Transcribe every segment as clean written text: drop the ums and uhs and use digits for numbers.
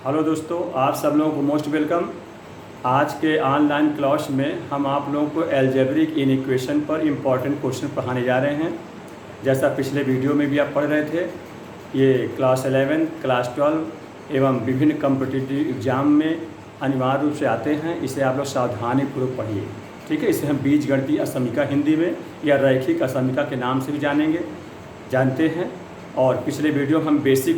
Hello दोस्तों, आप सब लोगों को मोस्ट वेलकम। आज के ऑनलाइन क्लास में हम आप लोगों को एल्जेब्रिक इनइक्वेशन पर इम्पॉर्टेंट क्वेश्चन पढ़ाने जा रहे हैं। जैसा पिछले वीडियो में भी आप पढ़ रहे थे, ये क्लास 11, क्लास 12 एवं विभिन्न कॉम्पिटिटिव एग्जाम में अनिवार्य रूप से आते हैं। इसे आप लोग सावधानीपूर्वक पढ़िए, ठीक है। इसे हम बीजगणितीय असमीका हिंदी में या रैखिक असमीका के नाम से भी जानते हैं। और पिछले वीडियो हम बेसिक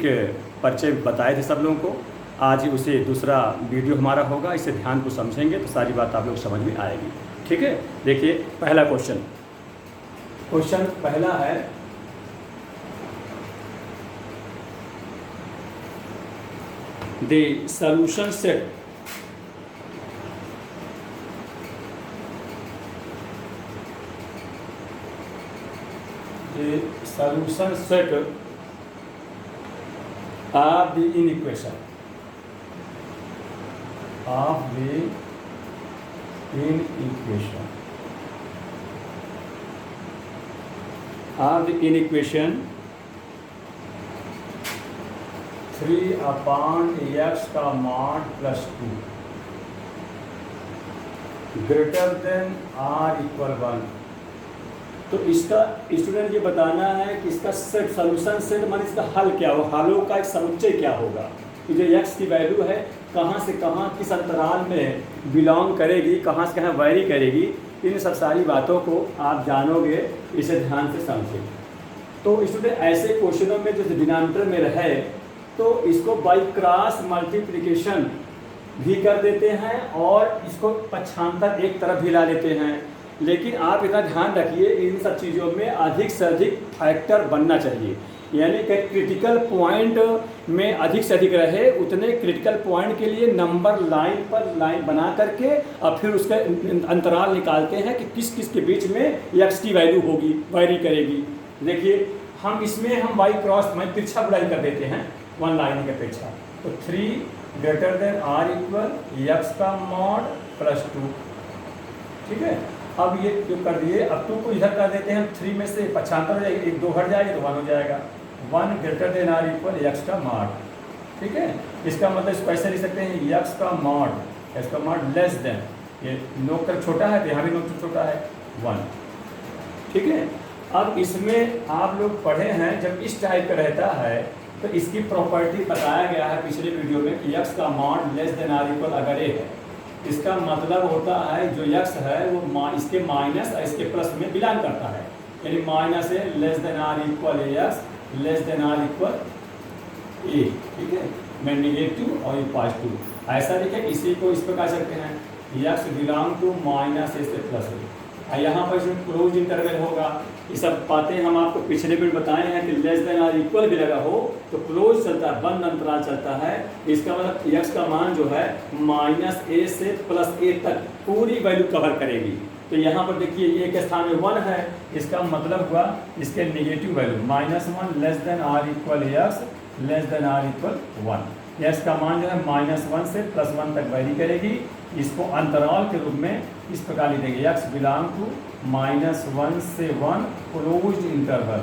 परिचय बताए थे सब लोगों को। आज ही उसे दूसरा वीडियो हमारा होगा, इसे ध्यान को समझेंगे तो सारी बात आप लोग समझ में आएगी, ठीक है। देखिए पहला क्वेश्चन पहला है, the solution set of the inequation of the inequation 3/x का mod plus 2 greater than r equal 1। तो इसका स्टूडेंट ये बताना है कि इसका सेट सॉल्यूशन सेट मान इसका हल क्या हो, हलों का एक समुच्चय क्या होगा कि जो x की वैल्यू है कहाँ से कहाँ किस अंतराल में बिलोंग करेगी, कहाँ से कहाँ वैरी करेगी। इन सब सारी बातों को आप जानोगे, इसे ध्यान से समझिए। तो स्टूडेंट ऐसे क्वेश्चनों में जो डिनोमिनेटर में रहे तो इसको बाई क्रॉस मल्टीप्लिकेशन भी कर देते हैं और इसको पक्षांतर एक तरफ भी ला लेते हैं। लेकिन आप इतना ध्यान रखिए, इन सब चीज़ों में अधिक से अधिक फैक्टर बनना चाहिए, यानी कि क्रिटिकल पॉइंट में अधिक से अधिक रहे। उतने क्रिटिकल पॉइंट के लिए नंबर लाइन पर लाइन बना करके और फिर उसका अंतराल निकालते हैं कि किस किस के बीच में x की वैल्यू होगी, वैरी करेगी। देखिए हम इसमें हम बाई क्रॉस में तिरछा बुराई कर देते हैं वन लाइन की अपेक्षा। तो 3 greater than r equal x का मॉड प्लस 2, ठीक है। अब ये जो कर दिए, अब 2 को इधर कर देते हैं, 3 में से पक्षांतर हो जाएगा, 1 2 हट जाएगा तो 1 हो जाएगा। 1 greater then r equal x का मॉड, ठीक है। इसका मतलब इसको ऐसे लिख सकते हैं x का मॉड लेस देन, ये नोक तक छोटा है तो यहाँ भी नोक तक छोटा है 1, ठीक है। अब इसमें आप लोग पढ़े हैं जब इस टाइप का रहता है तो इसकी प्रॉपर्टी बताया गया है पिछले वीडियो में कि x का mod less then r equal अगर a है, इसका मतलब होता है जो x है वो इसके माइनस और इसके प्लस में बिलोंग करता है, यानी minus a less than or equal x less than or equal a, ठीक है। मैं निगेटिव और ये पॉजिटिव ऐसा लिखे, इसी को इस प्रकार सकते हैं x बिलोंग टू माइनस ए से प्लस ए। यहाँ पर इसमें क्लोज इंटरवल होगा। ये सब बातें हम आपको पिछले में बताए हैं कि लेस देन आर इक्वल भी लगा हो तो क्लोज चलता है, बंद अंतराल चलता है। इसका मतलब x का मान जो है माइनस ए से प्लस ए तक पूरी वैल्यू कवर करेगी। तो यहाँ पर देखिए ए के स्थान में 1 है, इसका मतलब हुआ इसके negative value -1 less than or equal x less than or equal 1। X का मान जो है -1 से +1 तक वैरी करेगी। इसको अंतराल के रूप में इस प्रकार लिख देंगे x बिलोंग टू -1 से 1 क्लोज्ड इंटरवल,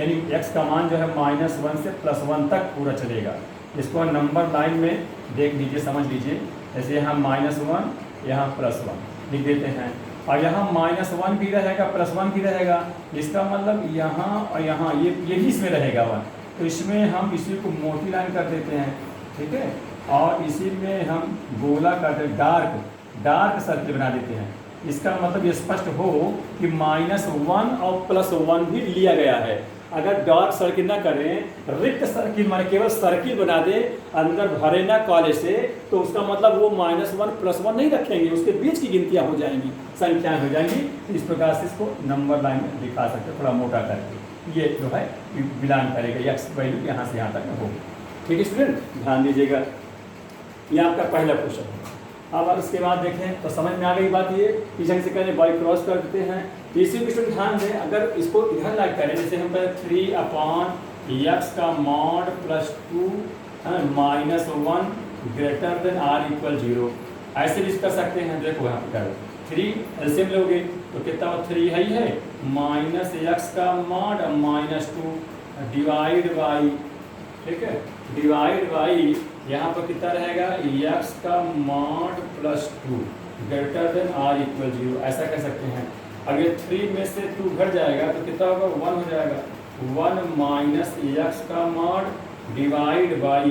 यानी x का मान जो है -1 से +1 तक पूरा चलेगा। इसको नंबर लाइन में देख लीजिए, समझ लीजिए। जैसे यहाँ -1 यहाँ +1 लिख देते हैं और यहाँ -1 भी रहेगा +1 भी रहेगा। इसका मतलब यहाँ और यहाँ ये भी इसमें रहेगा 1, तो इसमें हम इसी को मोटी लाइन कर देते हैं, ठीक है। और इसी में हम गोला करते डार्क सर्किल बना देते हैं। इसका मतलब ये स्पष्ट हो कि -1 और +1 भी लिया गया है। अगर डार्क सर्किल ना करें, रिक्त सर्किल माने केवल सर्किल बना दें, अंदर भरे ना कॉले से, तो उसका मतलब वो -1 +1 नहीं रखेंगे, उसके बीच की गिनतियाँ हो जाएंगी, संख्याएँ हो जाएंगी। इस प्रकार से इसको नंबर लाइन में दिखा सकते हैं, थोड़ा मोटा करके। ये जो है बिलोंग करेगा x वैल्यू यहाँ से यहाँ तक होगी, ठीक है स्टूडेंट, ध्यान दीजिएगा। ये आपका पहला क्वेश्चन है। अब इसके बाद देखें तो समझ में आ गई बात। ये पीछे से कहने बाई क्रॉस कर देते हैं। इसी को स्टूडेंट ध्यान दें, अगर इसको इधर लाइक करें, जैसे हम कहें 3/x का mod plus 2 -1 greater then r equal 0, ऐसे भी कर सकते हैं। देखो यहाँ पर 3 एलसीएम लोगे तो कितना 3 है -x का मॉड -2 डिवाइड बाई, ठीक है, डिवाइड बाई यहाँ पर कितना रहेगा, x का mod plus 2 greater than or equal 0, ऐसा कह सकते हैं। अब ये 3 में से 2 घट जाएगा तो कितना होगा, 1 हो जाएगा। 1 माइनस एक्स का मॉड डिवाइड बाई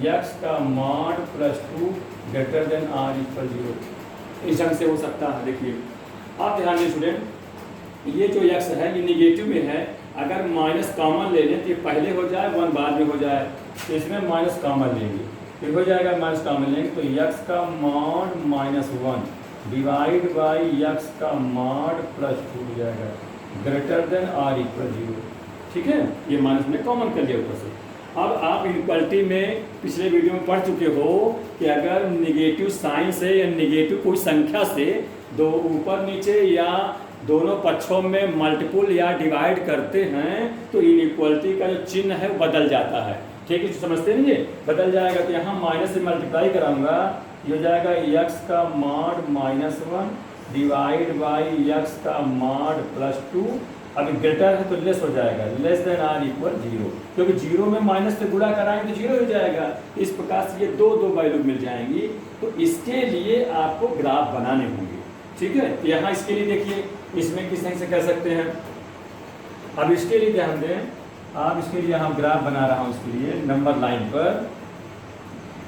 एक्स का mod plus 2 greater than or equal 0। इस ढंग से हो सकता है। देखिए आप ध्यान दें स्टूडेंट, ये जो x है ये निगेटिव में है, अगर माइनस कॉमन ले लें तो ये पहले हो जाए 1 बाद में हो जाए, तो इसमें माइनस कॉमन लेंगे फिर हो जाएगा, माइनस कॉमन लेंगे तो x का मॉड -1 डिवाइड बाई x का मॉड प्लस 2 हो जाएगा ग्रेटर देन आर इक्वल 0। ठीक है, ये माइनस में कॉमन कर लिया ऊपर से। अब आप इनक्वालिटी में पिछले वीडियो में पढ़ चुके हो कि अगर निगेटिव साइन से या निगेटिव कोई संख्या से दो ऊपर नीचे या दोनों पक्षों में मल्टीपुल या डिवाइड करते हैं तो इनइक्वालिटी का जो चिन्ह है वो बदल जाता है। ठीक है, समझते नहीं, ये बदल जाएगा। तो यहाँ माइनस से मल्टीप्लाई कराऊंगा, ये हो जाएगा x का मॉड -1 डिवाइड बाई x का मॉड प्लस 2। अभी ग्रेटर है तो लेस हो जाएगा, लेस देन आर इक्वल 0, क्योंकि 0 में माइनस से गुणा कराएंगे तो 0 हो जाएगा। इस प्रकार से ये दो वैल्यू मिल जाएंगी। तो इसके लिए आपको ग्राफ बनाने होंगे। ठीक है, यहाँ इसके लिए देखिए इसमें किस तरह से कर सकते हैं। अब इसके लिए ध्यान दें, आप इसके लिए हम ग्राफ बना रहा हूँ, इसके लिए नंबर लाइन पर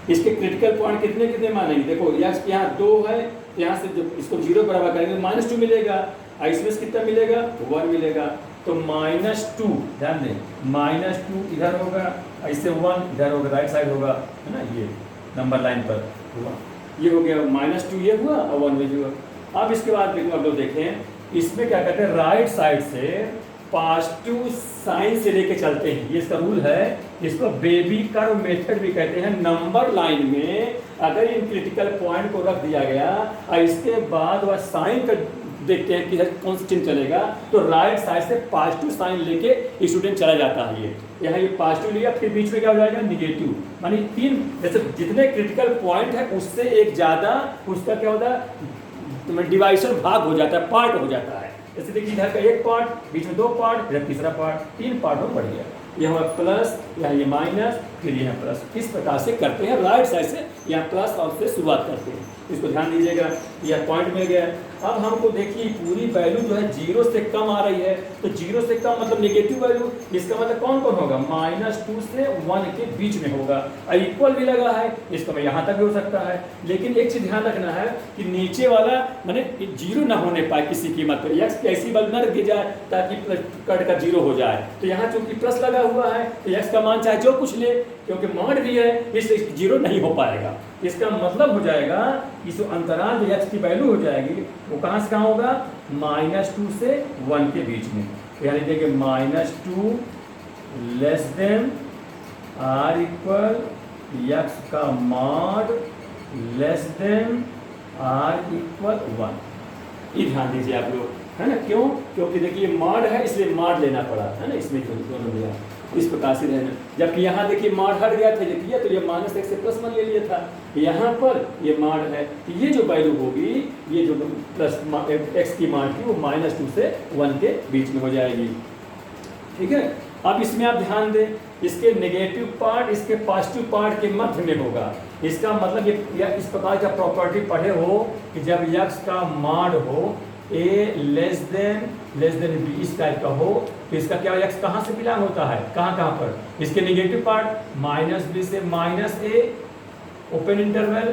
इसके क्रिटिकल पॉइंट कितने कितने मानेंगे। देखो x यहाँ 2 है, यहाँ से जब इसको 0 बराबर करेंगे -2 मिलेगा, इसमें से कितना मिलेगा, 1 मिलेगा। तो -2 ध्यान दें, -2 इधर होगा, ऐसे 1 इधर होगा, राइट साइड होगा, है ना, ये नंबर लाइन पर हुआ, ये हो गया -2 ये हुआ और 1 ये हुआ। अब इसके बाद देखो, अब लोग देखें इसमें क्या कहते हैं, राइट साइड से पॉजिटिव साइन से लेके चलते हैं, ये इसका रूल है। इसको बेबी कर्व मेथड भी कहते हैं। नंबर लाइन में अगर इन क्रिटिकल पॉइंट को रख दिया गया और इसके बाद वह साइन का देखते हैं कि कौन सा चिन्ह चलेगा, तो राइट साइड से पॉजिटिव साइन लेके स्टूडेंट चला जाता है। ये यहाँ ये पॉजिटिव लिया, फिर बीच में क्या हो जाएगा, निगेटिव। मानी 3 जैसे जितने क्रिटिकल पॉइंट है उससे एक ज़्यादा उसका क्या होता है, डिवाइजन भाग हो जाता है, पार्ट हो जाता है। जैसे देखिए इधर का एक पार्ट, बीच में 2 पार्ट, इधर तीसरा पार्ट, 3 पार्ट में बढ़ गया। यहाँ प्लस, यहाँ ये माइनस, फिर यहाँ प्लस। इस प्रकार से करते हैं, राइट साइड से यहाँ प्लस और से शुरुआत करते हैं। इसको ध्यान दीजिएगा, यह पॉइंट मिल गया। अब हमको देखिए पूरी वैल्यू जो है 0 से कम आ रही है, तो 0 से कम मतलब नेगेटिव वैल्यू। इसका मतलब कौन कौन होगा, -2 से 1 के बीच में होगा। और इक्वल भी लगा है, इसका यहाँ तक भी हो सकता है। लेकिन एक चीज़ ध्यान रखना है कि नीचे वाला माने 0 ना होने पाए किसी कीमत पर, या ऐसी बल न रखी जाए ताकि कट का 0 हो जाए। तो यहाँ चूंकि प्लस लगा हुआ है तो x का मान चाहे जो कुछ ले, क्योंकि मॉड भी है इसलिए 0 नहीं हो पाएगा। इसका मतलब हो जाएगा इस अंतराल जो x की वैल्यू हो जाएगी वो कहाँ से कहाँ होगा, -2 से 1 के बीच में। तो यानी देखिए -2 less than or equal x का mod less than or equal 1। ये ध्यान दीजिए आप लोग, है ना। क्यों, क्योंकि देखिए मॉड है इसलिए मॉड लेना पड़ा, है ना, इसमें दोनों लिया। इस प्रकार से रहना, जबकि यहाँ देखिए मॉड हट गया था, देखिए तो ये -1 से +1 ले लिया था। यहाँ पर ये मॉड है, ये जो वैल्यू होगी, ये जो प्लस x की मॉड थी वो -2 से 1 के बीच में हो जाएगी। ठीक है, अब इसमें आप ध्यान दें, इसके नेगेटिव पार्ट इसके पॉजिटिव पार्ट के मध्य में होगा। इसका मतलब ये इस प्रकार का प्रॉपर्टी पढ़े हो कि जब x का मॉड हो a लेस देन b इस टाइप का हो, तो इसका क्या x कहाँ से बिलोंग होता है, कहाँ पर, इसके नेगेटिव पार्ट -b से -a open interval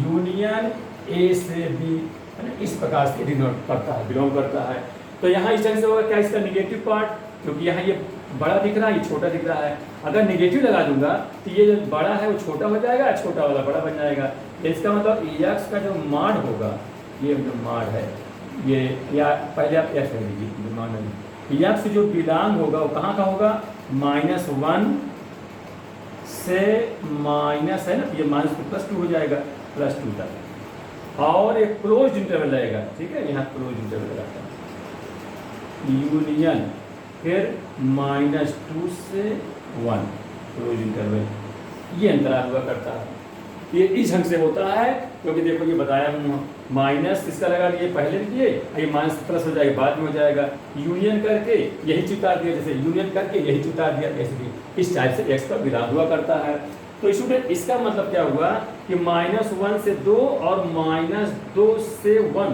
union a से b, है ना, इस प्रकार से डिनोट करता है, बिलोंग करता है। तो यहाँ इस तरह से होगा क्या, इसका नेगेटिव पार्ट, क्योंकि यहाँ ये बड़ा दिख रहा है, ये छोटा दिख रहा है। अगर नेगेटिव लगा दूंगा तो ये जो बड़ा है वो छोटा हो जाएगा, छोटा वाला बड़ा बन जाएगा। इसका मतलब x का जो मॉड होगा, ये जो मॉड है ये, या पहले आप x कर लीजिए, मॉड नहीं, x जो बिलोंग होगा वो कहाँ का होगा, -1 से माइनस है ना, ये -2 हो जाएगा, +2 तक। और एक क्लोज इंटरवल रहेगा, ठीक है, यहाँ क्लोज इंटरवल रहता है, यूनियन फिर -2 से 1 क्लोज इंटरवल, ये अंतराल हुआ करता है। ये इस ढंग से होता है, क्योंकि देखो ये बताया हूँ, माइनस इसका लगा लिए पहले लिए, ये माइनस प्लस हो जाएगा, बाद में हो जाएगा, यूनियन करके यही चुता दिया, जैसे यूनियन करके यही चुता दिया, ऐसे भी इस टाइप से x का विराम हुआ करता है। तो स्टूडेंट इसका मतलब क्या हुआ कि -1 से 2 और -2 से 1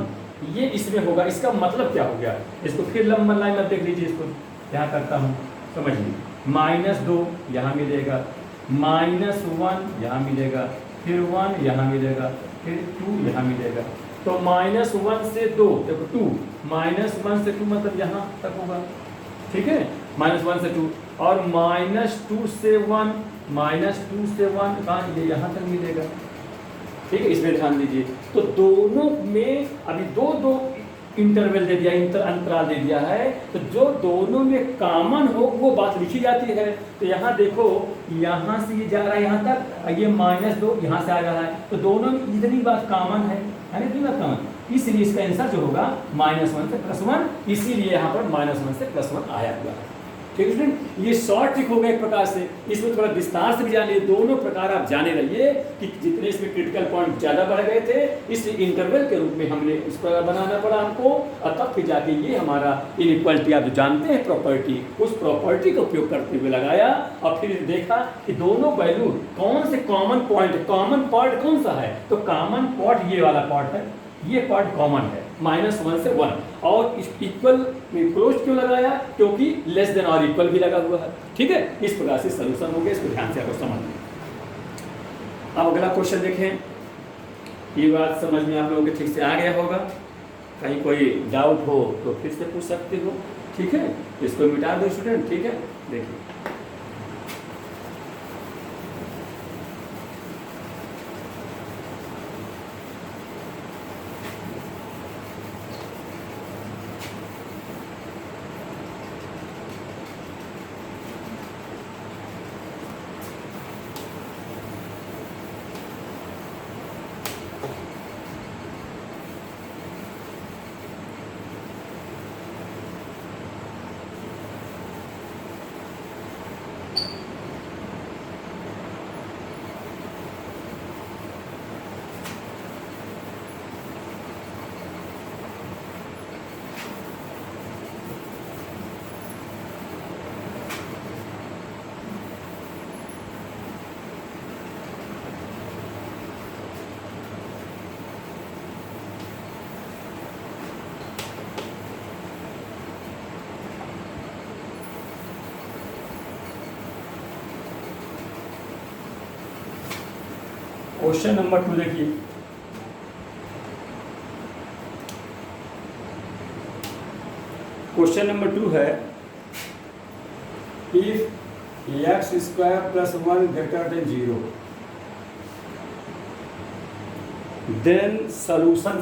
ये इसमें होगा। इसका मतलब क्या हो गया, इसको फिर लंबा लाइन में देख लीजिए, इसको क्या करता हूँ समझिए। -2 यहाँ मिलेगा, -1 यहाँ मिलेगा, फिर 1 यहाँ मिलेगा, फिर 2 यहाँ मिलेगा। तो -1 से 2 देखो 2, -1 से 2 मतलब यहाँ तक होगा, ठीक है, -1 से 2, और -2 से 1, -2 से 1 कहाँ ये यहाँ तक मिलेगा, ठीक है, इसमें ध्यान दीजिए। तो दोनों में अभी दो इंटरवल दे दिया, अंतराल दे दिया है, तो जो दोनों में कॉमन हो वो बात लिखी जाती है। तो यहाँ देखो, यहाँ से ये जा रहा है यहाँ तक, ये -2 यहाँ से आ रहा है, तो दोनों में इतनी बात कॉमन है ना, इतनी बात कॉमन, इसलिए इसका आंसर जो होगा -1 से +1, इसीलिए यहाँ पर -1 से +1 आया हुआ है। ठीक है स्टूडेंट, ये शॉर्ट ट्रिक होगा एक प्रकार से, इसमें थोड़ा विस्तार से भी जानिए, दोनों प्रकार आप जाने रहिए कि जितने इसमें क्रिटिकल पॉइंट ज़्यादा बढ़ गए थे, इस इंटरवल के रूप में हमने इस प्रकार बनाना पड़ा हमको, और तब फिर जाके ये हमारा इनइक्वालिटी आप जो जानते हैं प्रॉपर्टी, उस प्रॉपर्टी का उपयोग करते हुए लगाया, और फिर देखा कि दोनों वैल्यू कौन से कॉमन पॉइंट, कॉमन पार्ट कौन सा है, तो कॉमन पार्ट ये वाला पार्ट है, ये पार्ट कॉमन है -1 से 1, और इक्वल क्लोज क्यों लगाया, क्योंकि लेस देन और इक्वल भी लगा हुआ है। ठीक है, इस प्रकार से सॉल्यूशन हो गया, इसको ध्यान से आपको समझ लें। अब अगला क्वेश्चन देखें, ये बात समझ में आप लोगों के ठीक से आ गया होगा, कहीं कोई डाउट हो तो फिर से पूछ सकते हो, ठीक है, इसको मिटा दो स्टूडेंट, ठीक है। देखिए क्वेश्चन नंबर 2 देखिए, क्वेश्चन नंबर 2 है, if x² + 1 greater than 0 then solution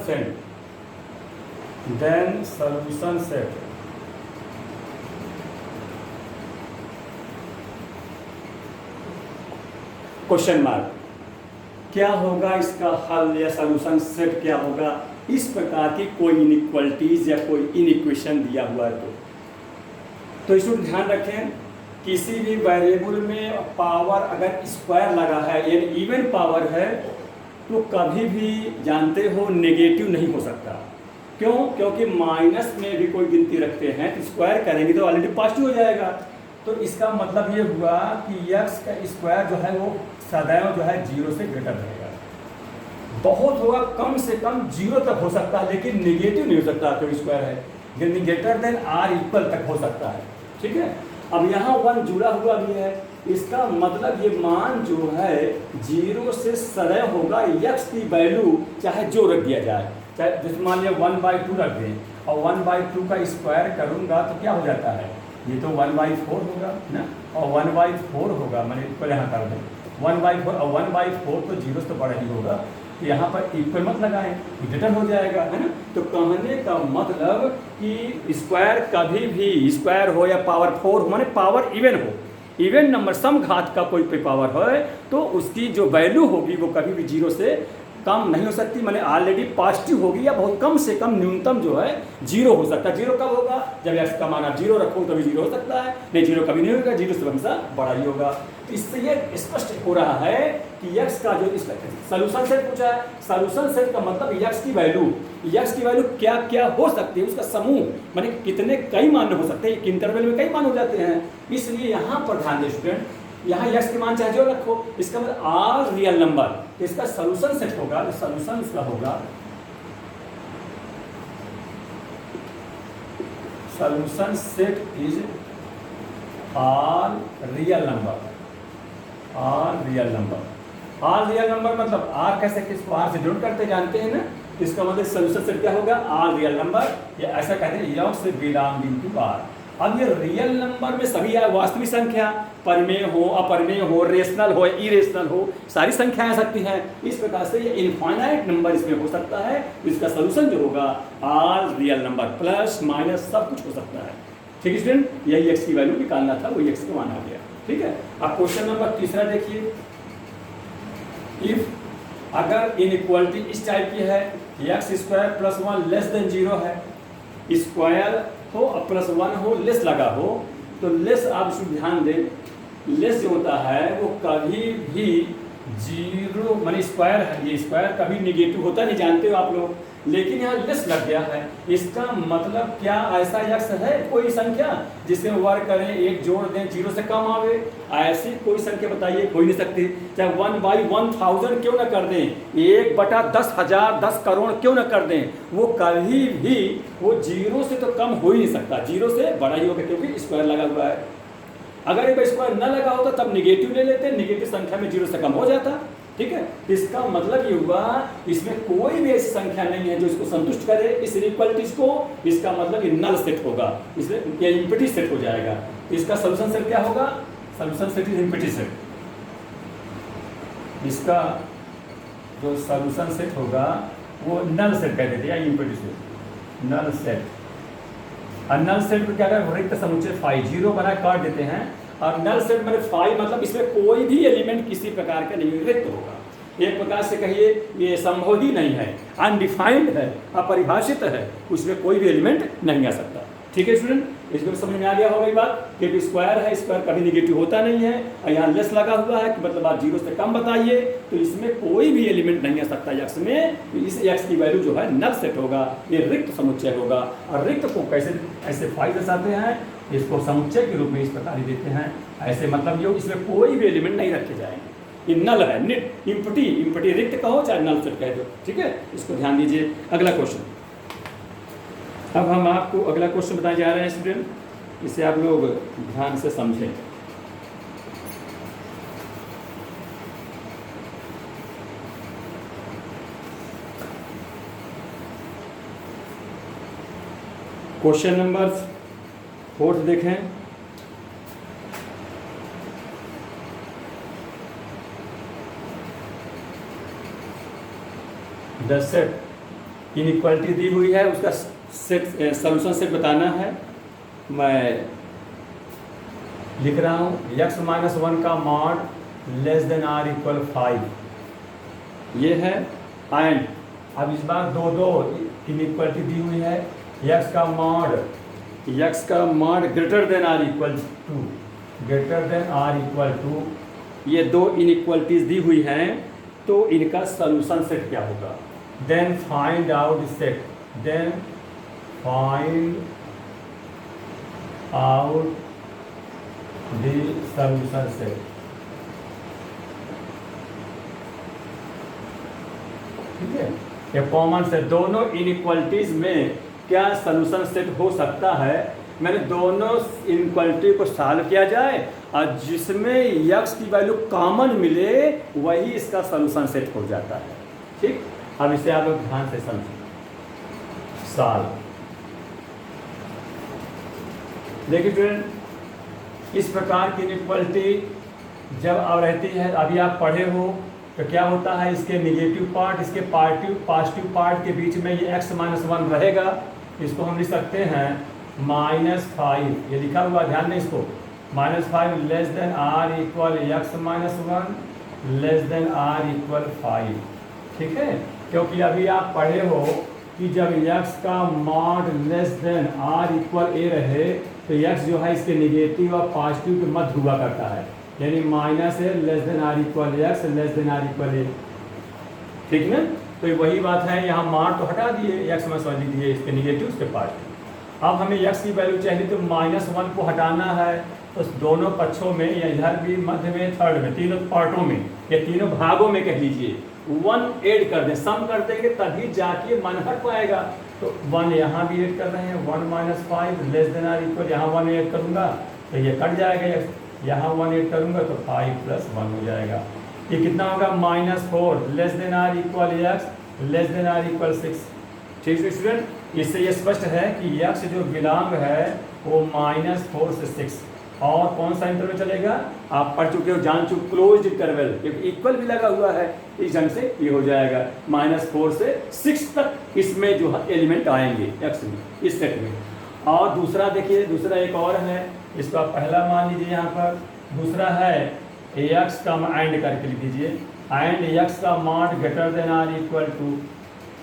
set, question mark, क्या होगा इसका हल या सॉल्यूशन सेट क्या होगा, इस प्रकार की कोई इनइक्वालिटीज या कोई इनइक्वेशन दिया हुआ है तो स्टूडेंट ध्यान रखें, किसी भी वेरिएबल में पावर अगर स्क्वायर लगा है यानी इवन पावर है तो कभी भी जानते हो नेगेटिव नहीं हो सकता। क्यों? क्योंकि माइनस में भी कोई गिनती रखते हैं तो स्क्वायर करेंगे तो ऑलरेडी पॉजिटिव हो जाएगा। तो इसका मतलब ये हुआ कि x का स्क्वायर जो है वो सदैव जो है 0 से ग्रेटर रहेगा। बहुत होगा कम से कम 0 तक हो सकता है, लेकिन नेगेटिव नहीं हो सकता क्योंकि स्क्वायर है, यानी ग्रेटर देन आर इक्वल तक हो सकता है। ठीक है, अब यहाँ 1 जुड़ा हुआ भी है, इसका मतलब ये मान जो है 0 से सदैव होगा। x की वैल्यू चाहे जो रख दिया जाए, चाहे जैसे मान लिया 1/2 रख दें और 1/2 का स्क्वायर करूँगा तो क्या हो जाता है, ये तो 1/4 होगा ना, और 1/4 होगा, मैंने पहले यहाँ कर दें 1/4 और 1/4 तो 0 से बड़ा ही होगा, तो यहाँ पर इक्वल मत लगाएं, ग्रेटर हो जाएगा, है ना। तो कहने का मतलब कि स्क्वायर कभी भी स्क्वायर हो या पावर 4 हो, माने पावर इवन हो, इवन नंबर समघात का कोई पावर हो तो उसकी जो वैल्यू होगी वो कभी भी 0 से कम नहीं हो सकती, मैंने ऑलरेडी पॉजिटिव होगी या बहुत कम से कम न्यूनतम जो है 0 हो सकता है। 0 कब होगा, जब x का मान आप 0 रखो तभी 0 हो सकता है, नहीं 0 कभी नहीं होगा, 0 से हमेशा बड़ा ही होगा। तो इससे ये स्पष्ट हो रहा है कि x का जो सॉल्यूशन सेट पूछा है, सॉल्यूशन सेट का मतलब x की वैल्यू क्या क्या हो सकती है, उसका समूह, माने कितने कई मान हो सकते हैं, एक इंटरवल में कई मान हो जाते हैं। इसलिए यहाँ पर ध्यान दें स्टूडेंट यहाँ यक्स के मान चाहे जो रखो, इसका मतलब आर रियल नंबर। इसका सोल्यूशन सेट होगा, सोल्यूशन इसका होगा, solution set is R real number. R real number, R real number मतलब आर कैसे, किसको आर से डिनोट करते जानते हैं ना, इसका मतलब सोल्यूशन सेट क्या होगा, आर रियल नंबर, या ऐसा कहते हैं यक्स बिलोंगिंग टू आर। अब ये रियल नंबर में सभी वास्तविक संख्या, परमेय हो, अपरमेय हो, रेशनल हो, इरेशनल हो, सारी संख्याएं आ सकती हैं। इस प्रकार से ये इनफाइनाइट नंबर इसमें हो सकता है। इसका सोल्यूशन जो होगा R real number, plus minus सब कुछ हो सकता है। ठीक है स्टूडेंट, यही एक्स की वैल्यू निकालना था, वो एक्स को माना गया। ठीक है, अब क्वेश्चन नंबर तीसरा देखिए, इफ अगर इनइक्वालिटी इस टाइप की है, x square plus 1 less then 0 है, स्क्वायर हो और प्लस 1 हो, लेस लगा हो, तो लेस आप इसमें ध्यान दें, लेस जो होता है वो कभी भी 0 माने स्क्वायर है, ये स्क्वायर कभी निगेटिव होता नहीं, जानते हो आप लोग, लेकिन यहाँ लेस लग गया है। इसका मतलब क्या ऐसा यक्स है कोई संख्या जिसे वर्क करें, एक जोड़ दें 0 से कम आवे? ऐसी कोई संख्या बताइए, हो ही नहीं सकती। चाहे 1/1000 क्यों ना कर दें, 1/10,000, 10 करोड़ क्यों ना कर दें, वो कभी भी वो 0 से तो कम हो ही नहीं सकता, 0 से बड़ा ही होगा, क्योंकि स्क्वायर लगा हुआ है। अगर ये स्क्वायर न लगा होता तब निगेटिव ले लेते, निगेटिव संख्या में 0 से कम हो जाता। ठीक है, इसका मतलब ये हुआ इसमें कोई भी ऐसी संख्या नहीं है जो इसको संतुष्ट करे, इस इनइक्वालिटीज को। इसका मतलब ये नल सेट होगा, इसलिए ये इम्पिटी सेट हो जाएगा। इसका सोल्यूशन सेट क्या होगा, solution set is empty set. इसका जो सोल्यूशन सेट होगा वो नल सेट कह देते हैं, इम्पिटी सेट, नल सेट। और नल सेट को क्या करें, रिक्त समुच्चय फाई 0 बना काट देते हैं, और नल सेट में फाई मतलब इसमें कोई भी एलिमेंट किसी प्रकार का नहीं, रिक्त होगा। एक प्रकार से कहिए ये संभव ही नहीं है, अनडिफाइंड है, अपरिभाषित है, उसमें कोई भी एलिमेंट नहीं आ सकता। ठीक है स्टूडेंट, इसमें समझ में आ गया होगा ये बात, क्योंकि स्क्वायर है, स्क्वायर कभी निगेटिव होता नहीं है, और यहाँ लेस लगा हुआ है कि मतलब आप 0 से कम बताइए, तो इसमें कोई भी एलिमेंट नहीं आ सकता यक्स में। तो इस यक्स की वैल्यू जो है नल सेट होगा, ये रिक्त समुच्चय होगा। और रिक्त को कैसे ऐसे फाई दर्शाते हैं, इसको समुच्चय के रूप में इस प्रकार ही देते हैं, ऐसे मतलब ये इसमें कोई भी एलिमेंट नहीं रखे जाएंगे, ये नल है, निट इम्पटी, इम्पटी रिक्त कहो चाहे नल सेट कह दो। ठीक है, इसको ध्यान दीजिए। अगला क्वेश्चन, अब हम आपको अगला क्वेश्चन बताने जा रहे हैं स्टूडेंट, इसे आप लोग ध्यान से समझें। क्वेश्चन नंबर 4 देखें, द सेट इनइक्वालिटी दी हुई है, उसका सेट सॉल्यूशन सेट बताना है। मैं लिख रहा हूँ x-1 का mod less than or equal 5, ये है। एंड अब इस बार दो इनइक्वालिटी दी हुई है, x का mod greater than or equal 2, greater than or equal 2, ये दो इनइक्वालिटीज दी हुई हैं, तो इनका सॉल्यूशन सेट क्या होगा। Then find out set, then find out the solution set. ठीक है, ये कॉमन से दोनों इनइक्वालिटीज में क्या सॉल्यूशन सेट हो सकता है, मैंने दोनों इनइक्वालिटी को सॉल्व किया जाए और जिसमें x की वैल्यू कॉमन मिले वही इसका सॉल्यूशन सेट हो जाता है। ठीक, अब इसे आप लोग ध्यान से समझें। सॉल्व देखिए फ्रेंड, इस प्रकार की इनइक्वालिटी जब अब रहती है, अभी आप पढ़े हो तो क्या होता है, इसके निगेटिव पार्ट, इसके पॉजिटिव पार्ट के बीच में ये x-1 रहेगा। इसको हम लिख सकते हैं -5, ये लिखा हुआ ध्यान दें इसको, -5 less than or equal x-1 less than or equal 5। ठीक है, क्योंकि अभी आप पढ़े हो कि जब x का mod less than or equal a रहे तो x जो है इसके निगेटिव और पॉजिटिव के मध्य हुआ करता है, यानी -a less than or equal x less than or equal a। ठीक है, तो वही बात है, यहाँ मॉड तो हटा दिए, x में समझ लीजिए इसके निगेटिव उसके पॉजिटिव। अब हमें x की वैल्यू चाहिए तो -1 को हटाना है, तो दोनों पक्षों में या इधर भी मध्य में थर्ड में तीनों पार्टों में या तीनों भागों में कह लीजिए 1 ऐड कर दें, सम कर देंगे तभी जाके मन हट पाएगा। तो 1 यहाँ भी ऐड कर रहे हैं, 1 - 5 लेस देन आर इक्वल, यहाँ 1 ऐड करूँगा तो ये कट जाएगा, यहाँ 1 ऐड करूँगा तो 5 + 1 हो जाएगा। ये कितना होगा -4 less than or equal x less than or equal 6। ठीक है स्टूडेंट, इससे ये स्पष्ट है कि x जो बिलोंग है वो -4 से 6 और कौन सा इंटरवल चलेगा, आप पढ़ चुके हो, जान चुके, क्लोज्ड इंटरवल, क्योंकि इक्वल भी लगा हुआ है, इस ढंग से ये हो जाएगा -4 से 6 तक इसमें जो है एलिमेंट आएंगे x में, इस सेट में। और दूसरा देखिए, दूसरा एक और है, इसको आप पहला मान लीजिए यहाँ पर, दूसरा है x का एंड करके लिख दीजिए, एंड x का mod greater than or equal two.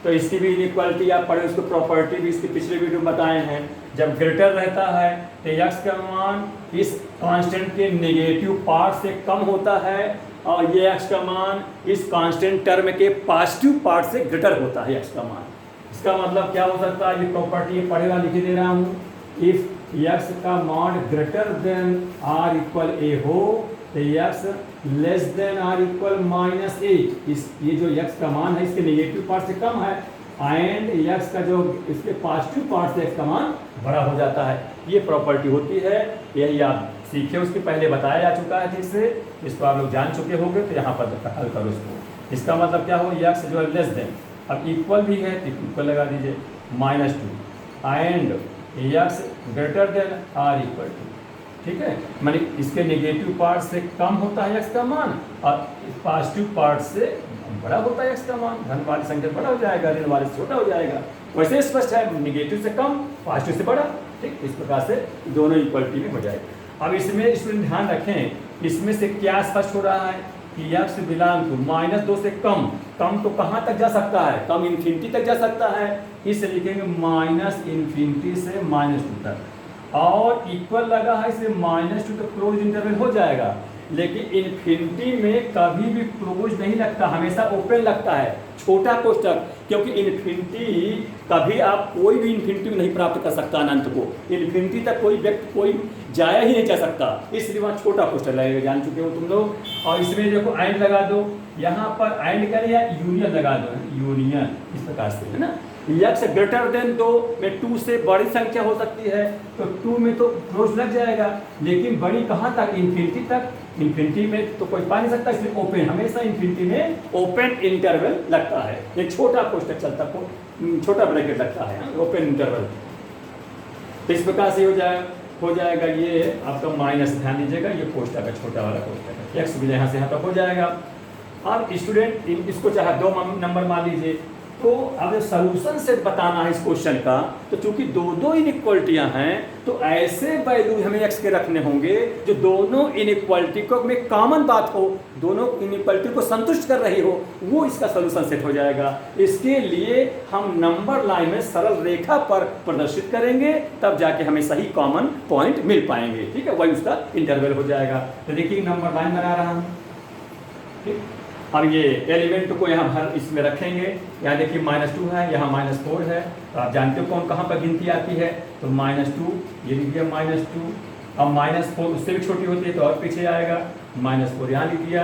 तो इसकी भी इनइक्वालिटी आप पढ़े, उसको प्रॉपर्टी भी इसके पिछले वीडियो में बताए हैं। जब ग्रेटर रहता है तो x का मान इस कांस्टेंट के नेगेटिव पार्ट से कम होता है और ये x का मान इस कांस्टेंट टर्म के पॉजिटिव पार्ट से ग्रेटर होता है x का मान। इसका मतलब क्या हो सकता है, ये प्रॉपर्टी पढ़ेगा लिख दे रहा हूँ, इफ x का mod greater than or equal a हो तो x less than or equal -8, इस ये जो x का मान है इसके नेगेटिव पार्ट से कम है, एंड x का जो इसके पॉजिटिव पार्ट से x का मान बड़ा हो जाता है। ये प्रॉपर्टी होती है, यही आप सीखे, उसके पहले बताया जा चुका है ठीक से, इसको आप लोग जान चुके होंगे। तो यहाँ पर हल करो इसको, इसका मतलब क्या हो, x जो है लेस देन, अब इक्वल भी है तो इक्वल लगा दीजिए -2 and x greater than or equal two. ठीक है, माने इसके नेगेटिव पार्ट से कम होता है x का मान और पॉजिटिव पार्ट से बड़ा होता है x का मान, धन वाली संख्या बड़ा हो जाएगा, ऋण वाले से छोटा हो जाएगा। वैसे स्पष्ट है, नेगेटिव से कम पॉजिटिव से बड़ा। ठीक, इस प्रकार से दोनों इक्वलिटी में हो जाएगा। अब इसमें स्टूडेंट ध्यान रखें, इसमें से क्या स्पष्ट हो रहा है कि x बिलोंग टू -2 से कम, कम तो कहाँ तक जा सकता है, कम इन्फिनिटी तक जा सकता है, इससे लिखेंगे -∞ से -2 तक, और इक्वल लगा है इसलिए -2 तो क्लोज इंटरवल हो जाएगा। लेकिन इन्फिनिटी में कभी भी क्लोज नहीं लगता, हमेशा ओपन लगता है, छोटा कोष्ठक, क्योंकि इन्फिनिटी कभी आप कोई भी इन्फिनिटी नहीं प्राप्त कर सकता, अनंत को इन्फिनिटी तक कोई व्यक्ति कोई जाया ही नहीं जा सकता, इसलिए वहाँ छोटा कोष्ठक लगेगा, जान चुके हो तुम लोग। और इसमें देखो एंड लगा दो, यहाँ पर एंड करें या यूनियन लगा दो, यूनियन इस प्रकार से, है ना। x ग्रेटर देन 2 में 2 से बड़ी संख्या हो सकती है, तो 2 में तो क्लोज लग जाएगा, लेकिन बड़ी कहाँ तक, इन्फिनिटी तक। इन्फिनिटी में तो कोई पा नहीं सकता, इसलिए ओपन, हमेशा इन्फिनिटी में ओपन इंटरवल लगता है, एक छोटा कोष्ठक चलता, छोटा ब्रैकेट लगता है, ओपन इंटरवल। तो इस प्रकार से हो जाएगा ये आपका माइनस, ध्यान दीजिएगा, ये कोष्ठक है, छोटा वाला कोष्ठक है, x भी यहाँ से यहाँ तक हो जाएगा। अब स्टूडेंट इसको चाहे 2 नंबर मान लीजिए, तो अब सॉल्यूशन सेट बताना है इस क्वेश्चन का, तो चूंकि दो इनइक्वालिटियां हैं तो ऐसे वैल्यू हमें x के रखने होंगे जो दोनों इनइक्वालिटी को में कॉमन बात हो, दोनों इनइक्वालिटी को संतुष्ट कर रही हो, वो इसका सॉल्यूशन सेट हो जाएगा। इसके लिए हम नंबर लाइन में सरल रेखा पर प्रदर्शित करेंगे, तब जाके हमें सही कॉमन पॉइंट मिल पाएंगे। ठीक है, वही उसका इंटरवल हो जाएगा। तो देखिए नंबर लाइन बना रहा हूँ, ठीक। अब ये एलिमेंट को यहाँ हर इसमें रखेंगे, यहाँ देखिए -2 है, यहाँ -4 है, तो आप जानते हो कौन कहाँ पर गिनती आती है, तो -2 ये लिख दिया -2, अब -4 उससे भी छोटी होती है तो और पीछे आएगा, -4 यहाँ लिख दिया,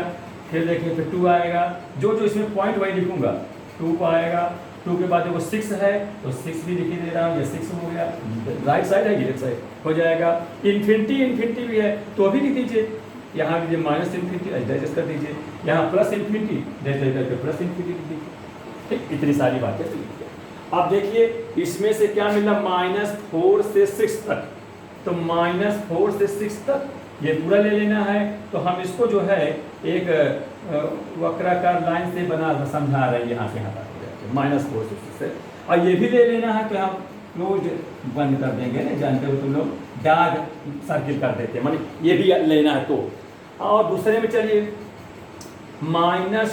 फिर देखिए फिर 2 आएगा, जो जो इसमें पॉइंट वही लिखूंगा, 2 को आएगा, 2 के बाद देखो 6 है तो 6 भी लिख दे रहा हूँ, ये 6 हो गया, राइट साइड है, लेफ्ट साइड हो जाएगा। इन्फिनिटी भी है तो अभी लिख दीजिए, यहाँ लीजिए -∞, एडजस्ट कर दीजिए, यहाँ +∞, जैसे +∞ लिख दीजिए। ठीक, इतनी सारी बातें लिखिए। अब देखिए इसमें से क्या मिला, -4 से 6 तक, तो -4 से 6 तक ये पूरा ले लेना है। तो हम इसको जो है एक वक्राकार लाइन से बना समझा रहे हैं, यहाँ से यहाँ तक -4 से 6 से, और ये भी ले लेना है तो हम क्लोज बंद कर देंगे ना, जानते हो तुम लोग, डार्क सर्किल कर देते हैं, माने ये भी लेना है। तो और दूसरे में चलिए -∞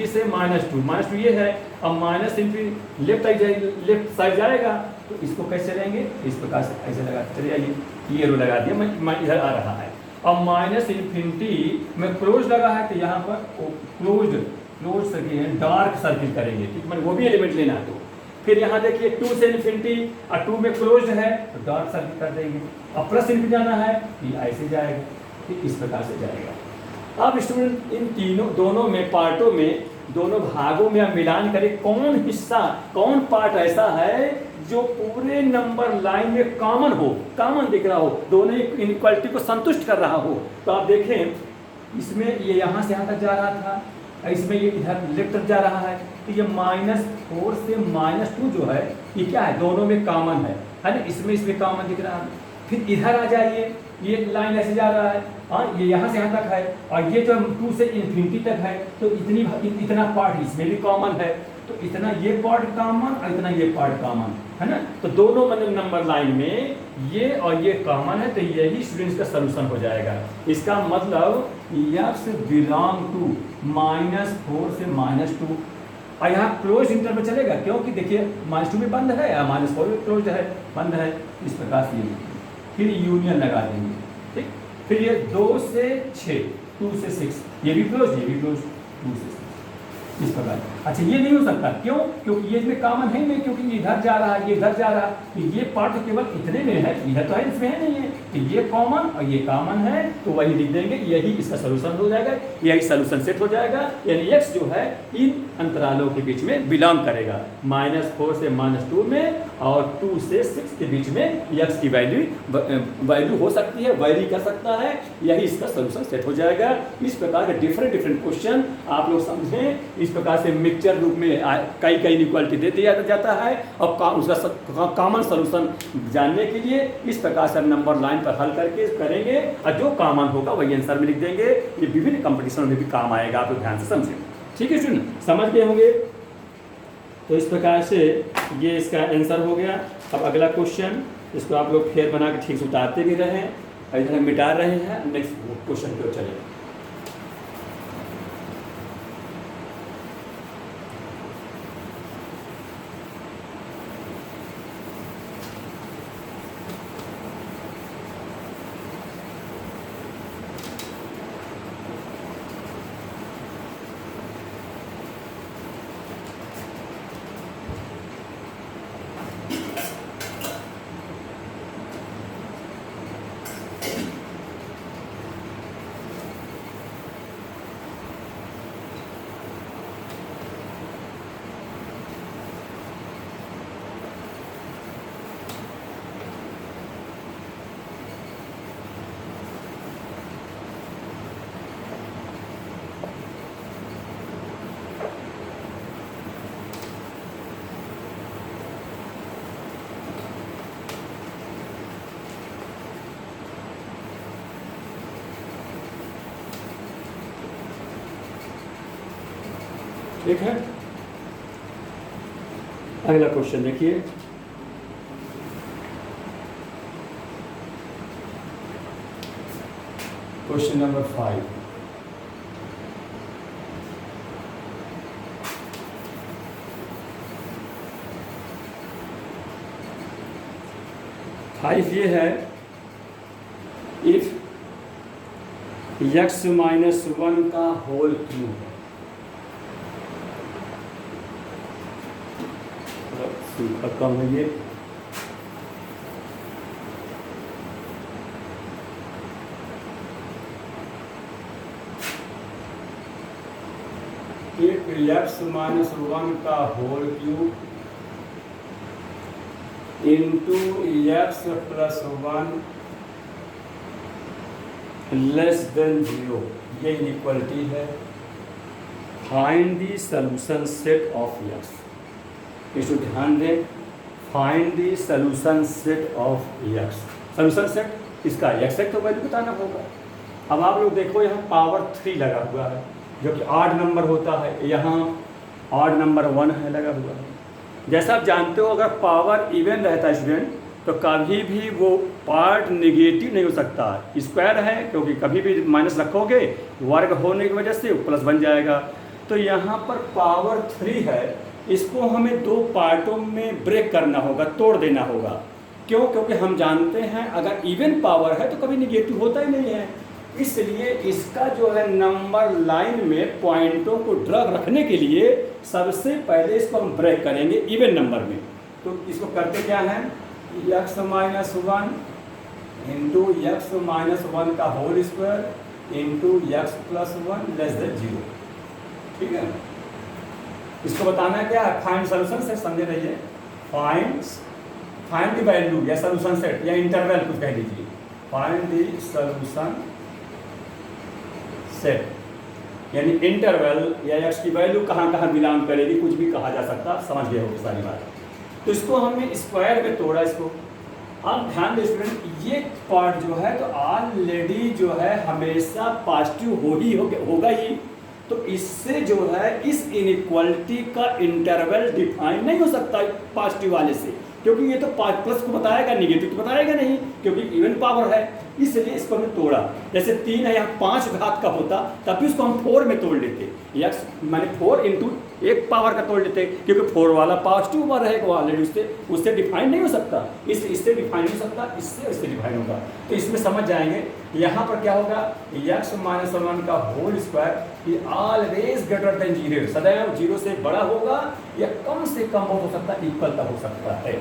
से -2 ये है, अब -∞ लेफ्ट साइड जाएगा, तो इसको कैसे लेंगे, इस प्रकार से ऐसे लगा, चलिए ये रो लगा दिया, मैं इधर आ रहा है। अब -∞ में क्लोज लगा है तो यहाँ पर क्लोज सर्किल डार्क सर्किल करेंगे, ठीक, मैंने वो भी एलिमेंट लेना है। तो फिर यहाँ देखिए 2 से इन्फिनिटी और 2 में क्लोज है तो डॉट सर्किल कर देंगे, और प्लस इनफिनिटी जाना है ये ऐसे जाएगा, ठीक इस प्रकार से जाएगा। अब स्टूडेंट इन दोनों में पार्टों में, दोनों भागों में आप मिलान करें कौन हिस्सा, कौन पार्ट ऐसा है जो पूरे नंबर लाइन में कॉमन हो, कॉमन दिख रहा हो, दोनों इनइक्वालिटी को संतुष्ट कर रहा हो। तो आप देखें इसमें ये यहाँ से यहाँ तक जा रहा था, इसमें ये इधर लेफ्ट तक जा रहा है, तो ये -4 से -2 जो है ये क्या है, दोनों में कॉमन है ना, इसमें कॉमन दिख रहा है। फिर इधर आ जाइए, ये लाइन ऐसे जा रहा है, हाँ ये यहाँ से यहाँ तक है, और ये जो 2 से इन्फिनिटी तक है, तो इतना पार्ट इसमें भी कॉमन है, तो इतना ये पार्ट कॉमन और इतना ये पार्ट कॉमन है ना, तो दोनों मतलब नंबर लाइन में ये और ये कॉमन है, तो यही स्टूडेंट्स का सलूशन हो जाएगा। इसका मतलब x बिलोंग टू -4 से -2, और यहाँ क्लोज इंटरवल चलेगा क्योंकि देखिए -2 में बंद है या -4 में क्लोज है, बंद है, इस प्रकार से फिर यूनियन लगा देंगे, ठीक। फिर ये 2 से 6, 2 से 6, ये भी क्लोज, ये भी क्लोज, 2 से 6 इस प्रकार। अच्छा ये नहीं हो सकता, क्यों? क्योंकि ये इसमें कॉमन है नहीं, क्योंकि ये इधर जा रहा है, ये इधर जा रहा है, तो ये पार्ट तो केवल इतने में है, इधर तो है, इसमें है नहीं है, तो ये कॉमन और ये कॉमन है, तो वही लिख देंगे, यही इसका सलूशन हो जाएगा, यही सलूशन सेट हो जाएगा। यानी x जो है इन अंतरालों के बीच में बिलोंग करेगा, -4 से -2 में और 2 से 6 के बीच में x की वैल्यू हो सकती है, वैरी कर सकता है, यही इसका सलूशन सेट हो जाएगा। इस प्रकार के डिफरेंट क्वेश्चन आप लोग समझें, इस प्रकार से मिक्सचर रूप में कई इनइक्वालिटी दे दिया जाता है, और उसका कॉमन सलूशन जानने के लिए इस प्रकार से नंबर लाइन पर हल करके करेंगे, और जो कॉमन होगा वही आंसर में लिख देंगे। ये विभिन्न कंपटीशन में भी काम आएगा, आप लोग ध्यान से समझें, ठीक है स्टूडेंट, समझ गए होंगे। तो इस प्रकार से ये इसका आंसर हो गया। अब अगला क्वेश्चन, इसको आप लोग फेर बना के ठीक से उतारते भी रहें, इधर मिटा रहे हैं, नेक्स्ट क्वेश्चन की ओर चलें। ठीक है, अगला क्वेश्चन देखिए। क्वेश्चन नंबर 5, ये है इफ x - 1 का होल क्यूब, कम है ये, x - 1 का होल क्यूब इंटू x + 1 <0, ये इनइक्वालिटी है। Find the solution set of x, इसको ध्यान दें, find the solution set of x। Solution set इसका x तो वैल्यू बताना होगा। अब आप लोग देखो यहाँ पावर 3 लगा हुआ है, जो कि ऑड नंबर होता है, यहाँ ऑड नंबर 1 है लगा हुआ है। जैसा आप जानते हो अगर पावर इवन रहता है स्टूडेंट, तो कभी भी वो पार्ट नेगेटिव नहीं हो सकता, स्क्वायर है, क्योंकि कभी भी माइनस रखोगे वर्ग होने की वजह से प्लस बन जाएगा। तो यहाँ पर पावर 3 है, इसको हमें 2 पार्टों में ब्रेक करना होगा, तोड़ देना होगा। क्यों? क्योंकि हम जानते हैं अगर इवन पावर है तो कभी निगेटिव होता ही नहीं है। इसलिए इसका जो है नंबर लाइन में पॉइंटों को ड्रग रखने के लिए सबसे पहले इसको हम ब्रेक करेंगे इवन नंबर में। तो इसको करते क्या है, x minus one into x minus one का whole square into x plus one less than zero. ठीक है, इसको बताना क्या है, फाइंड सोल्यूशन सेट, समझे रहिए। फाइंड द वैल्यू या सोल्यूशन सेट या इंटरवल कुछ कह लीजिए, फाइंड द सोल्यूशन सेट यानी इंटरवल या एक्स की वैल्यू कहाँ कहाँ बिलोंग करेगी, कुछ भी कहा जा सकता, समझ गए होगी सारी बात। तो इसको हमने स्क्वायर में तोड़ा इसको। अब ध्यान दें स्टूडेंट, ये पार्ट जो है तो ऑलरेडी जो है हमेशा पॉजिटिव होगा ही। तो इससे जो है इस इनइक्वालिटी का इंटरवल डिफाइन नहीं हो सकता पॉजिटिव वाले से, क्योंकि ये तो प्लस को बताएगा, निगेटिव तो बताएगा नहीं, क्योंकि इवन पावर है। इसलिए इसको हमने तोड़ा। जैसे 3 है, यहाँ 5 घात का होता तब भी उसको हम 4 में तोड़ लेते, एक्स माने 4 इंटू 1 पावर का तोड़ लेते, क्योंकि 4 वाला पॉजिटिव पावर रहेगा ऑलरेडी, उससे डिफाइन नहीं हो सकता, इससे डिफाइन नहीं हो सकता, इससे डिफाइन होगा। तो इसमें समझ जाएंगे यहाँ पर क्या होगा, एक्स माइनस वन का whole square always greater than zero, सदैव जीरो से बड़ा होगा या कम से कम हो सकता है, इक्वल तक हो सकता है।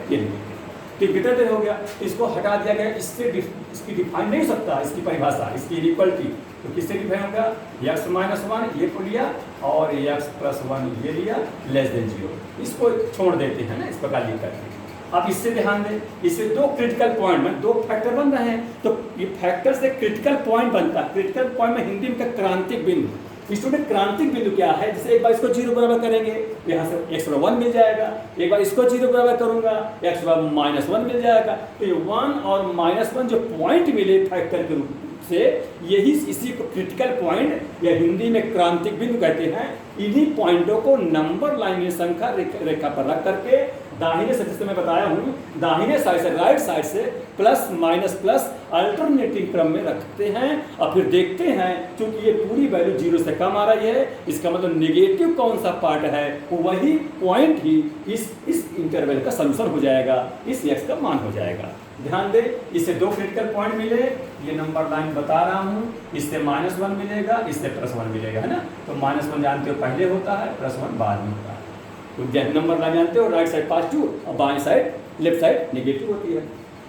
तो ग्रेटर देन हो गया, इसको हटा दिया गया, इससे इसकी डिफाइन नहीं हो सकता, इसकी परिभाषा, इसकी इनइक्वालिटी। तो किससे डिफाइन होगा, एक्स माइनस वन ये को लिया और एक्स प्लस वन ये लिया लेस देन जीरो, इसको छोड़ देते हैं ना इस प्रकार लिख करके। अब इससे ध्यान दें, इससे दो क्रिटिकल पॉइंट में दो फैक्टर बन रहे हैं, तो ये फैक्टर से क्रिटिकल पॉइंट बनता है। क्रिटिकल पॉइंट में हिंदी में क्रांतिक बिंदु। स्टूडेंट क्रांतिक बिंदु क्या है, जैसे एक बार इसको 0 बराबर करेंगे तो यहाँ से x बराबर 1 मिल जाएगा, एक बार इसको 0 बराबर करूंगा x बराबर माइनस 1 मिल जाएगा। तो ये 1 और -1 जो पॉइंट मिले फैक्टर के रूप से, यही इसी को क्रिटिकल पॉइंट या हिंदी में क्रांतिक बिंदु कहते हैं। इन्हीं पॉइंटों को नंबर लाइन में संख्या रेखा पर रख करके दाहिने से, जैसे मैं बताया हूँ, दाहिने साइड से राइट साइड से प्लस माइनस प्लस अल्टरनेटिंग क्रम में रखते हैं और फिर देखते हैं, क्योंकि ये पूरी वैल्यू 0 से कम आ रही है, इसका मतलब नेगेटिव कौन सा पार्ट है, वही पॉइंट ही इस इंटरवल का सलूशन हो जाएगा, इस एक्स का मान हो जाएगा। ध्यान दें, इससे दो क्रिटिकल पॉइंट मिले, ये नंबर लाइन बता रहा हूँ, इससे -1 मिलेगा, इससे +1 मिलेगा, है ना। तो -1 जानते हो पहले होता है, +1 बाद में होता है। तो नंबर लाइन जानते हो, राइट साइड पॉजिटिव और बाएं साइड लेफ्ट साइड नेगेटिव होती है।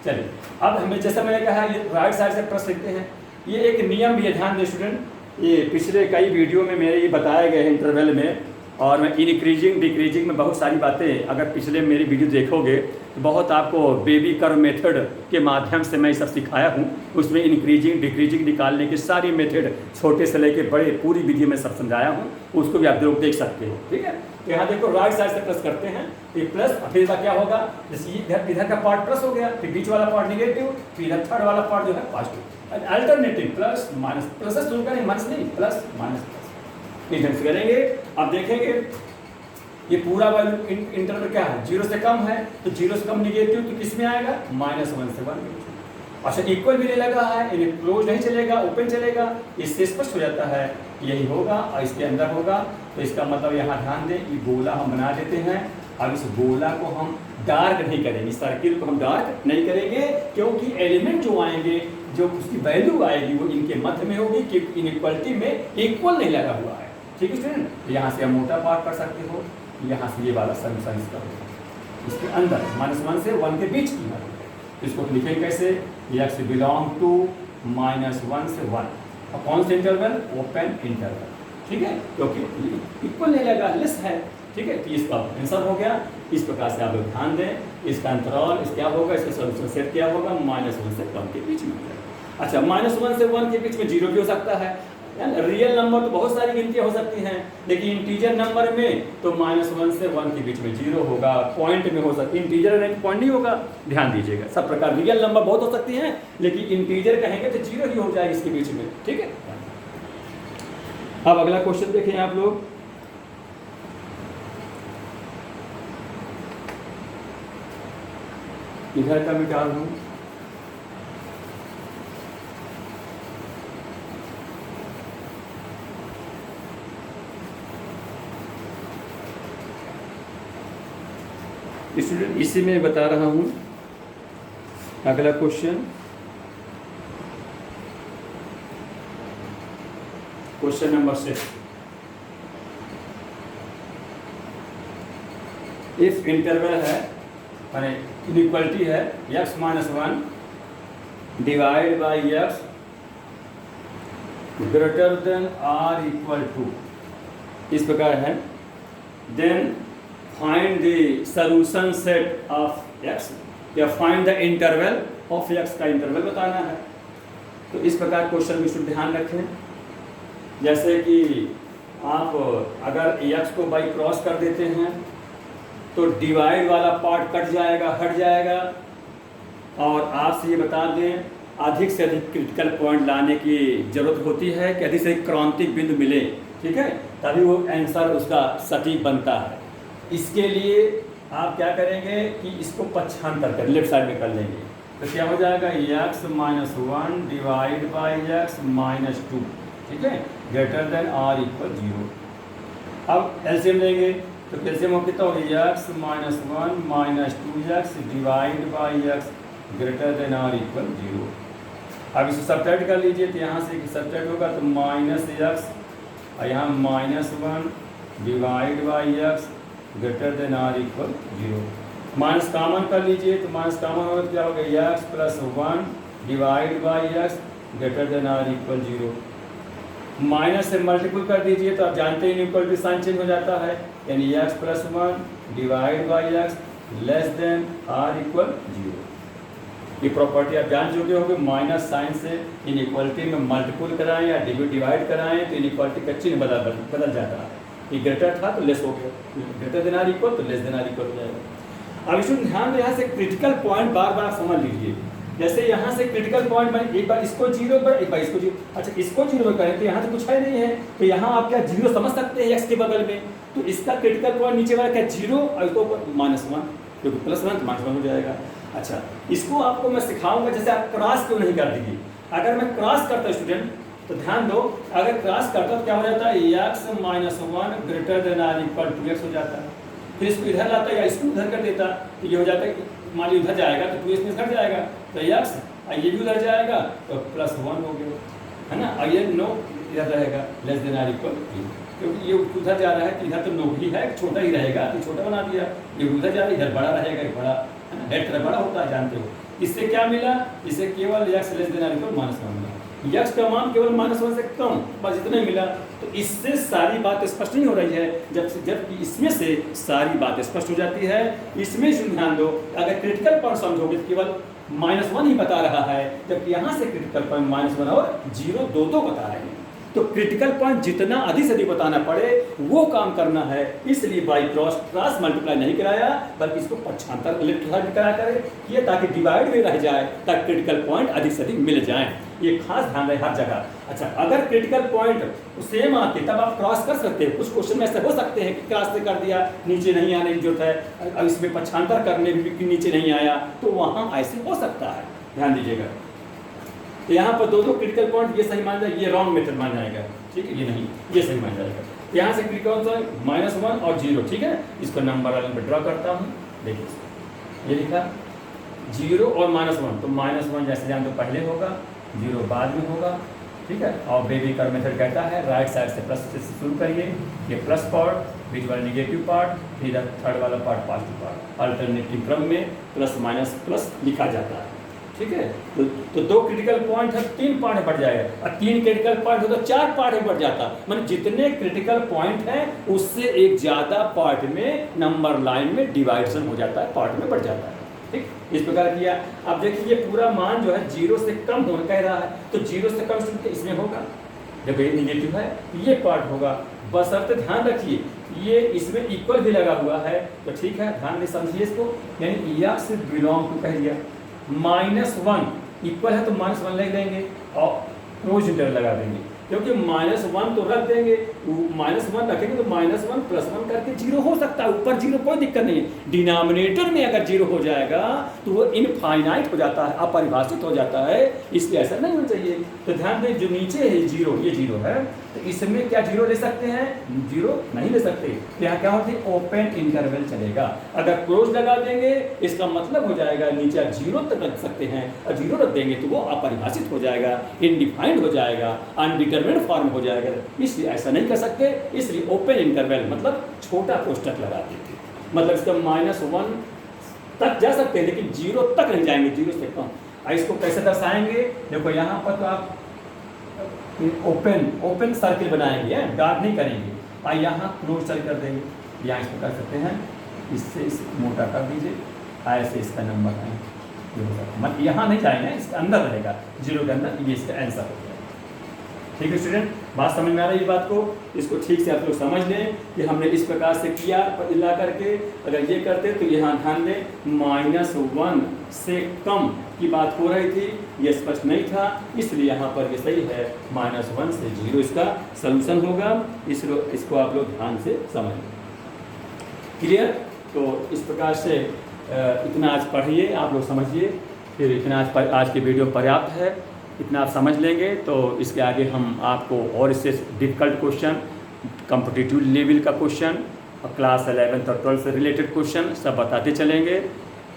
चलिए, अब हमें जैसा मैंने कहा ये राइट साइड से प्लस लिखते हैं। ये एक नियम भी है, ध्यान दें स्टूडेंट, ये पिछले कई वीडियो में मेरे ये बताए गए हैं इंटरवल में, और मैं इंक्रीजिंग डिक्रीजिंग में बहुत सारी बातें अगर पिछले मेरी वीडियो देखोगे तो बहुत आपको बेबी कर्व मेथड के माध्यम से मैं सब सिखाया हूँ। उसमें इंक्रीजिंग डिक्रीजिंग निकालने की सारी मेथड छोटे से लेके बड़े पूरी विधि में सब समझाया हूँ, उसको भी आप लोग देख सकते हो। ठीक है, तो यहाँ देखो राइट साइड से प्लस करते हैं, ये प्लस, फिर क्या होगा, जैसे इधर का पार्ट प्लस हो गया, फिर बीच वाला पार्ट निगेटिव, फिर इधर थर्ड वाला पार्ट जो है positive, alternative plus minus, plus से शुरू करेंगे, माइनस नहीं, प्लस माइनस प्लस इस ढंग से करेंगे। अब देखेंगे ये पूरा वैल्यू इंटरवल क्या है, 0 से कम है, तो 0 से कम निगेटिव तो किस में आएगा, -1 से 1 में। अच्छा, इक्वल भी नहीं लगा है, इन्हें क्लोज नहीं चलेगा, ओपन चलेगा, इससे स्पष्ट हो जाता है यही होगा और इसके अंदर होगा। तो इसका मतलब यहाँ ध्यान दें, ये गोला हम बना देते हैं। अब इस गोला को हम डार्क नहीं करेंगे, सर्किल को हम डार्क नहीं करेंगे, क्योंकि एलिमेंट जो आएंगे, जो उसकी वैल्यू आएगी वो इनके मध्य में होगी, क्योंकि इनइक्वालिटी में इक्वल नहीं लगा हुआ है। ठीक है स्टूडेंट, तो यहाँ से हम मोटा पार्ट कर सकते हो, यहाँ से ये वाला सलूशन इसका होगा, इसके अंदर -1 से 1 के बीच की वैल्यू है। इसको लिखें कैसे, एक्स बिलोंग टू -1 से 1 और कौन से इंटरवल, ओपन इंटरवल। ठीक है, क्योंकि इक्वल नहीं लगा, लेस है। ठीक है, तो इसका आंसर हो गया। इस प्रकार से आप लोग ध्यान दें, इसका अंतराल क्या होगा, इसका सॉल्यूशन सेट क्या होगा, -1 से 1 के बीच में। अच्छा, -1 से 1 के बीच में 0 भी हो सकता है। रियल नंबर तो बहुत सारी गिनतियाँ हो सकती हैं, लेकिन इंटीजर नंबर में तो -1 से 1 के बीच में 0 होगा, पॉइंट में हो सकती है, इंटीजर रेंज पॉइंट नहीं होगा। ध्यान दीजिएगा, सब प्रकार रियल नंबर बहुत हो सकती हैं, लेकिन इंटीजर कहेंगे तो 0 ही हो जाएगा इसके बीच में। ठीक है, अब अगला क्वेश्चन देखें आप लोग। इधर का मिटा दूँ, स्टूडेंट इसी में बता रहा हूँ। अगला question, question number 6, if interval है माने इनइक्वालिटी है x minus 1 divide by x greater than or equal two, इस प्रकार है, then find the solution set of x, या find the interval of x का इंटरवल बताना है। तो इस प्रकार क्वेश्चन में शुद्ध ध्यान रखें, जैसे कि आप अगर x को बाई क्रॉस कर देते हैं तो डिवाइड वाला पार्ट कट जाएगा, हट जाएगा, और आपसे ये बता दें अधिक से अधिक क्रिटिकल पॉइंट लाने की ज़रूरत होती है कि अधिक से अधिक क्रांतिक बिंदु मिले, ठीक है, तभी वो आंसर उसका सटीक बनता है। इसके लिए आप क्या करेंगे कि इसको पक्षांतर कर लेफ्ट साइड में कर लेंगे, तो क्या हो जाएगा x minus 1 divide by x minus 2, ठीक है, ग्रेटर देन आर इक्वल 0। अब एलसीएम लेंगे तो एलसीएम कितना हो गया x minus 1 minus 2x divide by x greater than or equal 0। अब इसको सब्ट्रैक्ट कर लीजिए, तो यहाँ से सब्ट्रैक्ट होगा तो माइनस x और यहाँ minus 1 divide by x greater than or equal 0। Minus common कर लीजिए, तो माइनस कॉमन होगा तो क्या हो गया x plus 1 divide by x greater than or equal 0। Minus से मल्टीपल कर दीजिए तो आप जानते हैं इनइक्वालिटी साइन चेंज हो जाता है, यानी x plus 1 divide by x less than or equal 0। ये प्रॉपर्टी आप जान चुके होंगे, माइनस साइन से इनइक्वालिटी में मल्टीपल कराएं या डिवाइड कराएं तो इनइक्वालिटी का चिन्ह बदल जाता है। ये ग्रेटर था तो लेस हो गया, ग्रेटर देन आर इक्वल तो लेस देन आर इक्वल हो जाएगा। अब इसमें ध्यान, यहाँ से क्रिटिकल पॉइंट बार बार समझ लीजिए, जैसे यहाँ से क्रिटिकल पॉइंट में एक बार इसको 0 पर, एक बार इसको 0, अच्छा इसको 0 में करें तो यहाँ तो कुछ है नहीं है, तो यहाँ आप क्या 0 समझ सकते हैं x के बगल में, तो इसका क्रिटिकल पॉइंट नीचे वाला क्या 0 और इसको माइनस 1, क्योंकि प्लस 1 तो माइनस 1 हो जाएगा। अच्छा इसको आपको मैं सिखाऊंगा, जैसे आप क्रॉस क्यों नहीं कर दीजिए। अगर मैं क्रॉस करता स्टूडेंट तो ध्यान दो, अगर क्रॉस करता तो क्या हो जाता है x minus 1 greater than or equal 2x हो जाता है, फिर इसको इधर लाता या इसको उधर कर देता तो ये हो जाता है, मान लीजिए उधर जाएगा तो 2x में घट जाएगा तो x, ये भी उधर जाएगा तो प्लस 1 हो गया, है ना, और ये 9 इधर रहेगा लेस देन आर इक्वल 3, क्योंकि ये उधर जा रहा है तो इधर तो 9 ही है, छोटा ही रहेगा तो छोटा बना दिया, ये उधर जा रहा है इधर बड़ा रहेगा, ये बड़ा है ना, हेड तरह बड़ा होता है जानते हो। इससे क्या मिला, इससे केवल x less than or equal minus 1 मिला, x का मान केवल माइनस 1 से कम, बस इतना ही मिला। तो इससे सारी बात स्पष्ट नहीं हो रही है, जबकि इसमें से सारी बात स्पष्ट हो जाती है। इसमें ध्यान दो, अगर क्रिटिकल पॉइंट समझोगे तो केवल -1 ही बता रहा है, जबकि यहाँ से क्रिटिकल पॉइंट -1 और 0 दो बता रहे हैं। तो क्रिटिकल पॉइंट जितना अधिक से अधिक बताना पड़े वो काम करना है, इसलिए बाई क्रॉस मल्टीप्लाई नहीं कराया, बल्कि इसको पक्षांतर लेफ्ट साइड करा करे ये, ताकि डिवाइड में रह जाए, ताकि क्रिटिकल पॉइंट अधिक से अधिक मिल जाए। ये खास ध्यान रहे हर जगह। अच्छा अगर क्रिटिकल पॉइंट सेम आते तब आप क्रॉस कर सकते हैं, कुछ क्वेश्चन में ऐसे हो सकते हैं कि क्रॉस से कर दिया नीचे नहीं आने की जरूरत है, अब इसमें पक्षांतर करने भी नीचे नहीं आया, तो वहाँ ऐसे हो सकता है, ध्यान दीजिएगा। तो यहाँ पर दो क्रिटिकल पॉइंट ये सही मान जाए, ये रॉन्ग मेथड मान जाएगा, ठीक है, ये नहीं, ये सही मान जाएगा। यहाँ से क्रिटिकल -1 और 0, ठीक है, इसको नंबर वाले में ड्रॉ करता हूँ, देखिए ये लिखा 0 और -1, तो -1 जैसे जान तो पहले होगा, 0 बाद में होगा, ठीक है। और बेबी कर मेथड कहता है राइट साइड से प्लस से शुरू करिए, ये प्लस पार्ट, बीच वाला निगेटिव पार्ट, फिर थर्ड वाला पार्ट पॉजिटिव पार्ट, अल्टरनेटिव क्रम में प्लस माइनस प्लस लिखा जाता है, ठीक है। तो 2 क्रिटिकल पॉइंट है 3 पार्ट में बढ़ जाएगा, और 3 क्रिटिकल पॉइंट हो तो 4 पार्ट में बढ़ जाता, मतलब जितने क्रिटिकल पॉइंट हैं उससे एक ज़्यादा पार्ट में नंबर लाइन में डिवाइडेशन हो जाता है, पार्ट में बढ़ जाता है, ठीक, इस प्रकार किया। अब देखिए ये पूरा मान जो है 0 से कम होने कह रहा है, तो 0 से कम इसमें होगा, जब ये निगेटिव है ये पार्ट होगा, बशर्ते ध्यान रखिए ये इसमें इक्वल भी लगा हुआ है, तो ठीक है, ध्यान में समझिए इसको, यानी x बिलोंग टू कह दिया, -1 इक्वल है तो -1 लिख देंगे और क्लोज इंटरवल लगा देंगे, क्योंकि -1 तो रख देंगे, -1 रखेंगे तो -1 + 1 करके 0 हो सकता है, ऊपर 0 कोई दिक्कत नहीं है। डिनोमिनेटर में अगर 0 हो जाएगा तो वो इनफाइनाइट हो जाता है, अपरिभाषित हो जाता है, इसलिए ऐसा नहीं होना चाहिए। तो ध्यान दें जो नीचे है 0, ये 0 है, तो इसमें क्या जीरो ले सकते हैं? जीरो नहीं ले सकते। तो यहाँ क्या होती है? ओपन इंटरवल चलेगा। अगर क्लोज लगा देंगे इसका मतलब हो जाएगा नीचे आप जीरो तक रख सकते हैं, और जीरो रख देंगे तो वो अपरिभाषित हो जाएगा, इनडिफाइंड हो जाएगा, अनडिटरमिन्ड फॉर्म हो जाएगा। इसलिए ऐसा नहीं कर सकते। इसलिए ओपन इंटरवल मतलब छोटा कोष्टक लगा देते, मतलब इसका -1 तक जा सकते हैं लेकिन जीरो तक नहीं जाएंगे, जीरो से कम। इसको कैसे दर्शाएंगे? देखो यहाँ पर तो आप ओपन सर्किल बनाएंगे, डार्क नहीं करेंगे, और यहाँ क्लोज सर्किल कर देंगे। यहाँ इसको कर सकते हैं, इससे इस मोटा कर दीजिए, ऐसे इसका नंबर है, मतलब यहाँ नहीं जाएंगे, इसके अंदर रहेगा, जीरो के अंदर। ये इसका आंसर हो जाएगा। ठीक है स्टूडेंट, बात समझ में आ रही है? बात को इसको ठीक से आप लोग समझ लें कि हमने इस प्रकार से किया ला करके। अगर ये करते तो यहाँ ध्यान दें -1 से कम की बात हो रही थी, ये स्पष्ट नहीं था, इसलिए यहाँ पर ये सही है, -1 से 0 इसका सलूशन होगा। इसको आप लोग ध्यान से समझ लें। क्लियर? तो इस प्रकार से इतना आज पढ़िए, आप लोग समझिए, फिर इतना आज की वीडियो पर्याप्त है। इतना आप समझ लेंगे तो इसके आगे हम आपको और इससे डिफ़िकल्ट क्वेश्चन, कॉम्पिटिटिव लेवल का क्वेश्चन और क्लास 11th और 12th से रिलेटेड क्वेश्चन सब बताते चलेंगे।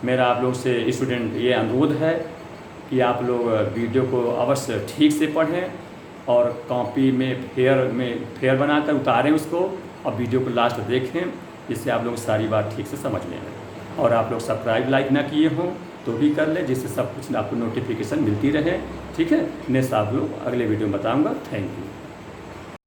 मेरा आप लोग से स्टूडेंट ये अनुरोध है कि आप लोग वीडियो को अवश्य ठीक से पढ़ें और कॉपी में फेयर बनाकर उतारें उसको, और वीडियो को लास्ट देखें, जिससे आप लोग सारी बात ठीक से समझ लेंगे। और आप लोग सब्सक्राइब लाइक ना किए हों तो भी कर लें, जिससे सब कुछ आपको नोटिफिकेशन मिलती रहे। ठीक है, नेक्स्ट आप लोग अगले वीडियो में बताऊँगा। Thank you.